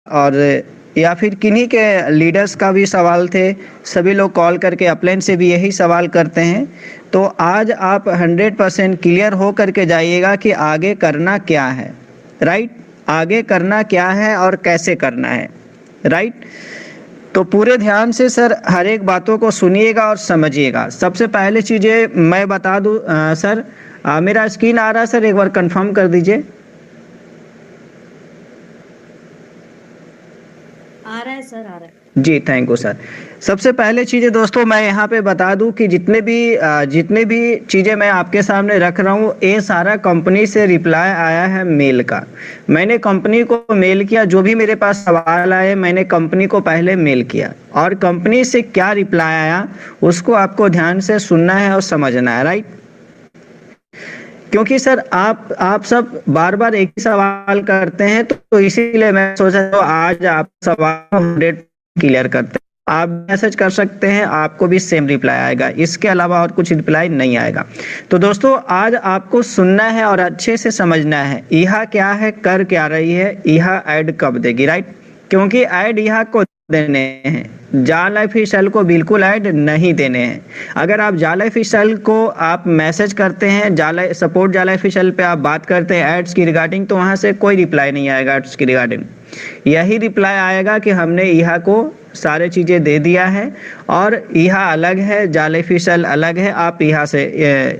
और या फिर किन्हीं के लीडर्स का भी सवाल थे। सभी लोग कॉल करके अपलाइन से भी यही सवाल करते हैं। तो आज आप 100% क्लियर हो करके जाइएगा कि आगे करना क्या है, राइट। आगे करना क्या है और कैसे करना है, राइट। तो पूरे ध्यान से सर हर एक बातों को सुनिएगा और समझिएगा। सबसे पहले चीज़ें मैं बता दूं सर, मेरा स्क्रीन आ रहा है सर, एक बार कंफर्म कर दीजिए। आ रहा है सर, आ रहा है। जी थैंक यू सर। सबसे पहले चीज़ें दोस्तों मैं यहाँ पे बता दूं कि जितने भी चीज़ें मैं आपके सामने रख रहा हूँ, ये सारा कंपनी से रिप्लाई आया है मेल का। मैंने कंपनी को मेल किया, जो भी मेरे पास सवाल आए मैंने कंपनी को पहले मेल किया, और कंपनी से क्या रिप्लाई आया उसको आपको ध्यान से सुनना है और समझना है, राइट। क्योंकि सर आप सब बार बार एक ही सवाल करते हैं, तो इसीलिए मैं सोचा तो आज आप सवाल 100 क्लियर करते हैं। आप मैसेज कर सकते हैं, आपको भी सेम रिप्लाई आएगा, इसके अलावा और कुछ रिप्लाई नहीं आएगा। तो दोस्तों आज आपको सुनना है और अच्छे से समझना है यह क्या है, कर क्या रही है, यह ऐड कब देगी, राइट। क्योंकि ऐड यह को देने हैं, जाल ऑफिशियल को बिल्कुल ऐड नहीं देने हैं। अगर आप जाल ऑफिशियल को आप मैसेज करते हैं, सपोर्ट जाल ऑफिशियल पे आप बात करते हैं एड्स की रिगार्डिंग, तो वहाँ से कोई रिप्लाई नहीं आएगा एड्स की रिगार्डिंग। यही रिप्लाई आएगा कि हमने यह को सारे चीज़ें दे दिया है और यह अलग है, जाल ऑफिशियल अलग है। आप यहाँ से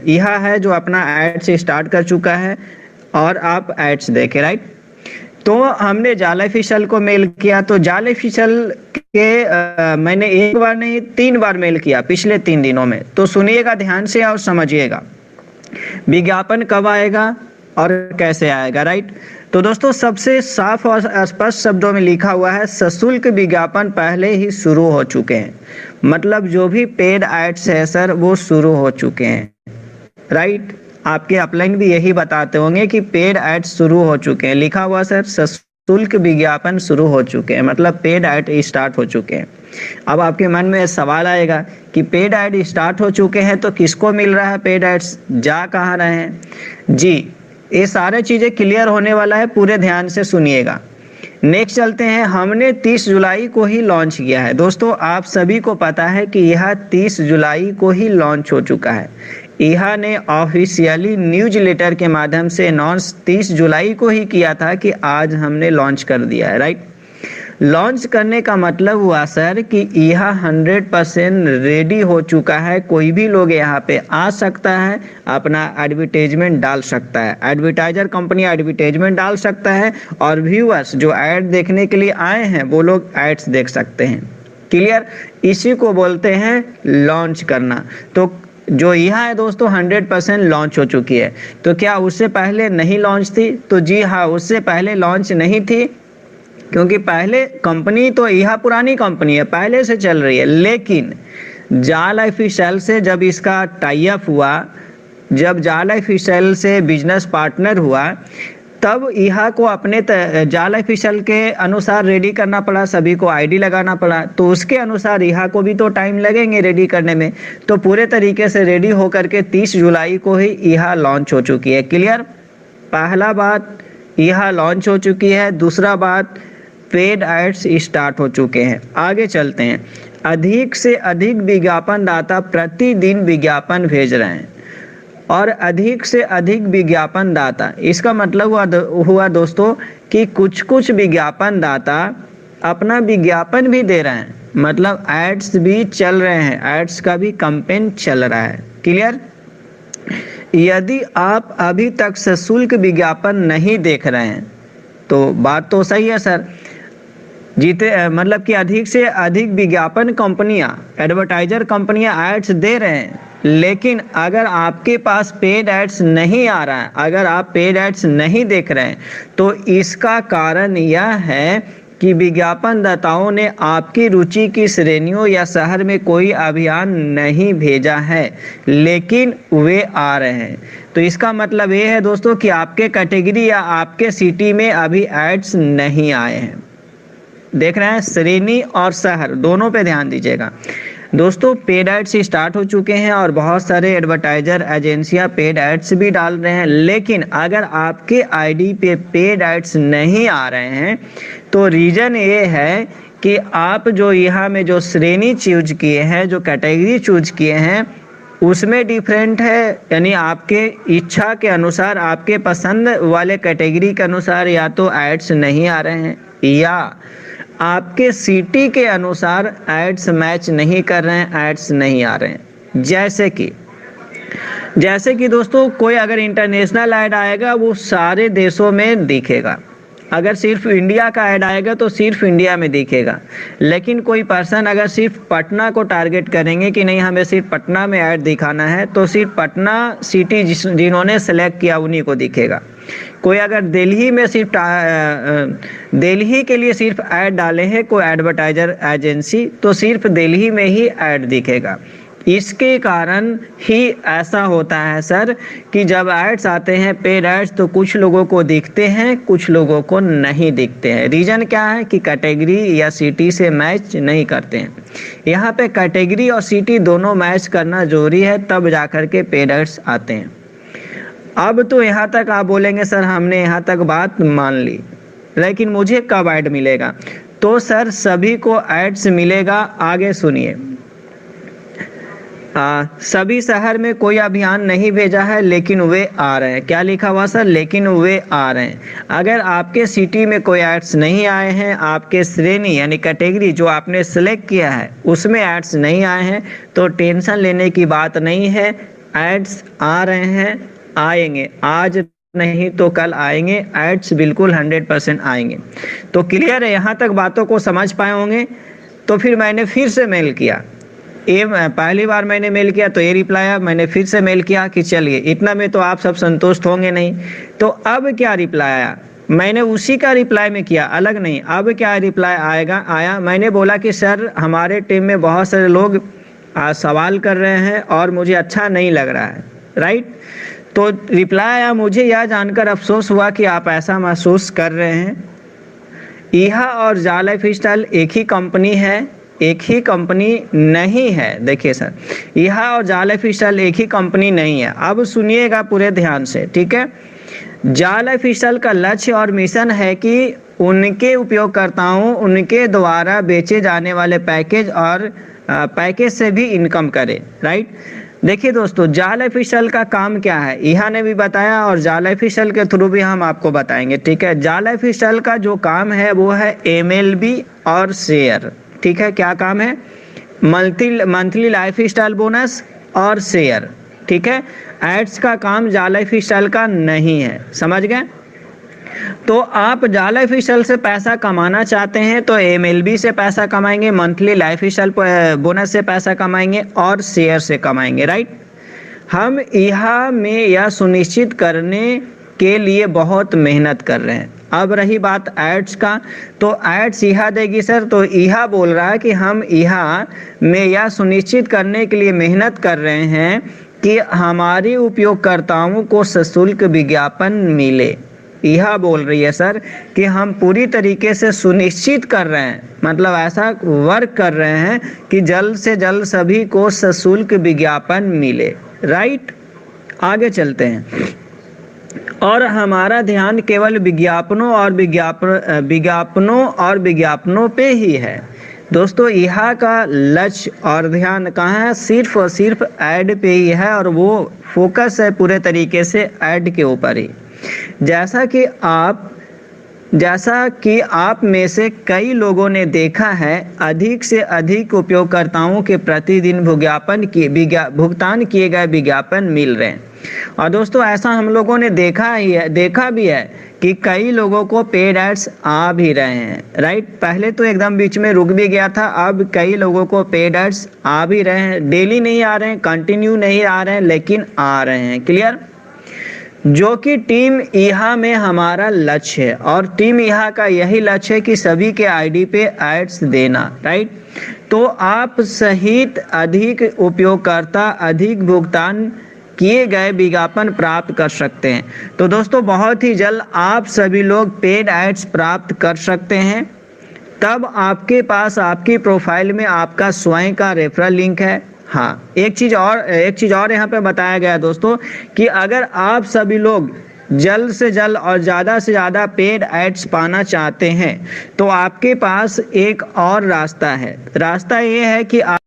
यह है जो अपना एड से स्टार्ट कर चुका है और आप एड्स देखें, राइट। तो हमने जाल ऑफिशियल को मेल किया, तो जाल ऑफिशियल के मैंने एक बार नहीं 3 बार मेल किया पिछले 3 दिनों में। तो सुनिएगा ध्यान से और समझिएगा विज्ञापन कब आएगा और कैसे आएगा, राइट। तो दोस्तों सबसे साफ और स्पष्ट शब्दों में लिखा हुआ है, सशुल्क विज्ञापन पहले ही शुरू हो चुके हैं। मतलब जो भी पेड एड्स है सर वो शुरू हो चुके हैं, राइट। आपके अपलाइन भी यही बताते होंगे कि पेड एड्स शुरू हो चुके हैं, लिखा हुआ सर सशुल्क विज्ञापन शुरू हो चुके हैं, मतलब पेड ऐड स्टार्ट हो चुके हैं। अब आपके मन में सवाल आएगा कि पेड ऐड स्टार्ट हो चुके हैं तो किसको मिल रहा है पेड एड्स, जा कहाँ रहे हैं। जी ये सारे चीज़ें क्लियर होने वाला है, पूरे ध्यान से सुनिएगा। नेक्स्ट चलते हैं। हमने 30 जुलाई को ही लॉन्च किया है। दोस्तों आप सभी को पता है कि यह 30 जुलाई को ही लॉन्च हो चुका है। यह ने ऑफिशियली न्यूज लेटर के माध्यम से अनाउंस 30 जुलाई को ही किया था कि आज हमने लॉन्च कर दिया है, राइट। लॉन्च करने का मतलब हुआ सर कि यह 100% रेडी हो चुका है। कोई भी लोग यहाँ पे आ सकता है, अपना एडवर्टाइजमेंट डाल सकता है, एडवर्टाइजर कंपनी एडवर्टाइजमेंट डाल सकता है, और व्यूअर्स जो ऐड देखने के लिए आए हैं वो लोग एड्स देख सकते हैं। क्लियर, इसी को बोलते हैं लॉन्च करना। तो जो यह है दोस्तों 100% लॉन्च हो चुकी है। तो क्या उससे पहले नहीं लॉन्च थी? तो जी हाँ, उससे पहले लॉन्च नहीं थी, क्योंकि पहले कंपनी तो यह पुरानी कंपनी है, पहले से चल रही है। लेकिन जाल ऑफिशियल से जब इसका टाई अप हुआ, जब जाल ऑफिशियल से बिजनेस पार्टनर हुआ, तब यह को अपने जाल ऑफिशियल के अनुसार रेडी करना पड़ा, सभी को आईडी लगाना पड़ा। तो उसके अनुसार यह को भी तो टाइम लगेंगे रेडी करने में। तो पूरे तरीके से रेडी होकर के 30 जुलाई को ही यह लॉन्च हो चुकी है। क्लियर, पहला बात यह लॉन्च हो चुकी है। दूसरा बात, पेड एड्स स्टार्ट हो चुके हैं। आगे चलते हैं। अधिक से अधिक विज्ञापन दाता प्रतिदिन विज्ञापन भेज रहे हैं, और अधिक से अधिक विज्ञापन दाता, इसका मतलब हुआ दोस्तों कि कुछ कुछ विज्ञापन दाता अपना विज्ञापन भी दे रहे हैं, मतलब एड्स भी चल रहे हैं, एड्स का भी कैंपेन चल रहा है। क्लियर, यदि आप अभी तक सशुल्क विज्ञापन नहीं देख रहे हैं तो बात तो सही है सर, मतलब कि अधिक से अधिक विज्ञापन कंपनियां, एडवर्टाइजर कंपनियां एड्स दे रहे हैं। लेकिन अगर आपके पास पेड एड्स नहीं आ रहा है, अगर आप पेड एड्स नहीं देख रहे हैं, तो इसका कारण यह है कि विज्ञापन दाताओं ने आपकी रुचि की श्रेणियों या शहर में कोई अभियान नहीं भेजा है, लेकिन वे आ रहे हैं। तो इसका मतलब ये है दोस्तों कि आपके कैटेगरी या आपके सिटी में अभी एड्स नहीं आए हैं। देख रहे हैं, श्रेणी और शहर दोनों पे ध्यान दीजिएगा दोस्तों। पेड एड्स स्टार्ट हो चुके हैं और बहुत सारे एडवर्टाइजर एजेंसियां पेड एड्स भी डाल रहे हैं। लेकिन अगर आपके आईडी पे पेड एड्स नहीं आ रहे हैं तो रीज़न ये है कि आप जो यहाँ में जो श्रेणी चूज किए हैं, जो कैटेगरी चूज किए हैं, उसमें डिफरेंट है। यानी आपके इच्छा के अनुसार, आपके पसंद वाले कैटेगरी के अनुसार या तो एड्स नहीं आ रहे हैं, या आपके सिटी के अनुसार एड्स मैच नहीं कर रहे हैं, एड्स नहीं आ रहे हैं। जैसे कि दोस्तों, कोई अगर इंटरनेशनल ऐड आएगा वो सारे देशों में दिखेगा, अगर सिर्फ इंडिया का ऐड आएगा तो सिर्फ इंडिया में दिखेगा। लेकिन कोई पर्सन अगर सिर्फ पटना को टारगेट करेंगे कि नहीं हमें सिर्फ पटना में ऐड दिखाना है, तो सिर्फ पटना सिटी जिन्होंने सेलेक्ट किया उन्हीं को दिखेगा। कोई अगर दिल्ली में सिर्फ दिल्ली के लिए सिर्फ ऐड डाले हैं कोई एडवर्टाइजर एजेंसी, तो सिर्फ दिल्ली में ही ऐड दिखेगा। इसके कारण ही ऐसा होता है सर कि जब एड्स आते हैं, पेड एड्स, तो कुछ लोगों को दिखते हैं, कुछ लोगों को नहीं दिखते हैं। रीज़न क्या है कि कैटेगरी या सिटी से मैच नहीं करते हैं। यहाँ पे कैटेगरी और सिटी दोनों मैच करना जरूरी है, तब जाकर के पेड एड्स आते हैं। अब तो यहाँ तक आप बोलेंगे सर हमने यहाँ तक बात मान ली, लेकिन मुझे कब ऐड मिलेगा? तो सर सभी को एड्स मिलेगा। आगे सुनिए, सभी शहर में कोई अभियान नहीं भेजा है लेकिन वे आ रहे हैं। क्या लिखा हुआ सर? लेकिन वे आ रहे हैं। अगर आपके सिटी में कोई एड्स नहीं आए हैं, आपके श्रेणी यानी कैटेगरी जो आपने सेलेक्ट किया है उसमें एड्स नहीं आए हैं, तो टेंशन लेने की बात नहीं है। एड्स आ रहे हैं, आएंगे, आज नहीं तो कल आएंगे, एड्स बिल्कुल 100% आएंगे। तो क्लियर है? यहाँ तक बातों को समझ पाए होंगे। तो फिर मैंने फिर से मेल किया, ये पहली बार मैंने मेल किया तो ये रिप्लाई आया, मैंने फिर से मेल किया कि चलिए इतना में तो आप सब संतुष्ट होंगे नहीं। तो अब क्या रिप्लाई आया? मैंने उसी का रिप्लाई में किया, अलग नहीं। अब क्या रिप्लाई आया? मैंने बोला कि सर हमारे टीम में बहुत सारे लोग सवाल कर रहे हैं और मुझे अच्छा नहीं लग रहा है, राइट। तो रिप्लाई आया, मुझे यह जानकर अफसोस हुआ कि आप ऐसा महसूस कर रहे हैं। ईहा और जा लाइफस्टाइल एक ही कंपनी है, एक ही कंपनी नहीं है। देखिए सर, ईहा और जा लाइफस्टाइल एक ही कंपनी नहीं है। अब सुनिएगा पूरे ध्यान से, ठीक है। जा लाइफस्टाइल का लक्ष्य और मिशन है कि उनके उपयोगकर्ताओं उनके द्वारा बेचे जाने वाले पैकेज से भी इनकम करे, राइट। देखिए दोस्तों, जा लाइफस्टाइल का काम क्या है ईहा ने भी बताया और जा लाइफस्टाइल के थ्रू भी हम आपको बताएंगे, ठीक है। जा लाइफस्टाइल का जो काम है वो है MLB और शेयर, ठीक है। क्या काम है? मंथली लाइफस्टाइल बोनस और शेयर, ठीक है। एड्स का काम जा लाइफस्टाइल का नहीं है, समझ गए। तो आप जा लाइफस्टाइल से पैसा कमाना चाहते हैं तो MLB से पैसा कमाएंगे, मंथली लाइफस्टाइल बोनस से पैसा कमाएंगे और शेयर से कमाएंगे, राइट। हम ईहा में यह सुनिश्चित करने के लिए बहुत मेहनत कर रहे हैं। अब रही बात एड्स का, तो एड्स ईहा देगी सर। तो ईहा बोल रहा है कि हम ईहा में यह सुनिश्चित करने के लिए मेहनत कर रहे हैं कि हमारे उपयोगकर्ताओं को सशुल्क विज्ञापन मिले। ईहा बोल रही है सर कि हम पूरी तरीके से सुनिश्चित कर रहे हैं, मतलब ऐसा वर्क कर रहे हैं कि जल्द से जल्द सभी को सशुल्क विज्ञापन मिले, राइट। आगे चलते हैं। और हमारा ध्यान केवल विज्ञापनों पे ही है। दोस्तों, ईहा का लक्ष्य और ध्यान कहाँ है? सिर्फ और सिर्फ ऐड पे ही है, और वो फोकस है पूरे तरीके से ऐड के ऊपर ही। जैसा कि आप में से कई लोगों ने देखा है, अधिक से अधिक उपयोगकर्ताओं के प्रतिदिन भुगतान किए गए विज्ञापन मिल रहे हैं। और दोस्तों, ऐसा हम लोगों ने देखा भी है कि कई लोगों को पेड एड्स आ भी रहे हैं, राइट। पहले तो एकदम बीच में रुक भी गया था, अब कई लोगों को पेड एड्स आ भी रहे हैं। डेली नहीं आ रहे हैं, कंटिन्यू नहीं आ रहे हैं, लेकिन आ रहे हैं, क्लियर। जो कि टीम ईहा में हमारा लक्ष्य है, और टीम ईहा का यही लक्ष्य है कि सभी के आईडी पे एड्स देना, राइट। तो आप सहित अधिक उपयोगकर्ता अधिक भुगतान किए गए विज्ञापन प्राप्त कर सकते हैं। तो दोस्तों, बहुत ही जल्द आप सभी लोग पेड एड्स प्राप्त कर सकते हैं। तब आपके पास आपकी प्रोफाइल में आपका स्वयं का रेफरल लिंक है। हाँ, एक चीज़ और यहाँ पे बताया गया है दोस्तों कि अगर आप सभी लोग जल्द से जल्द और ज़्यादा से ज़्यादा पेड एड्स पाना चाहते हैं तो आपके पास एक और रास्ता है। रास्ता ये है कि आप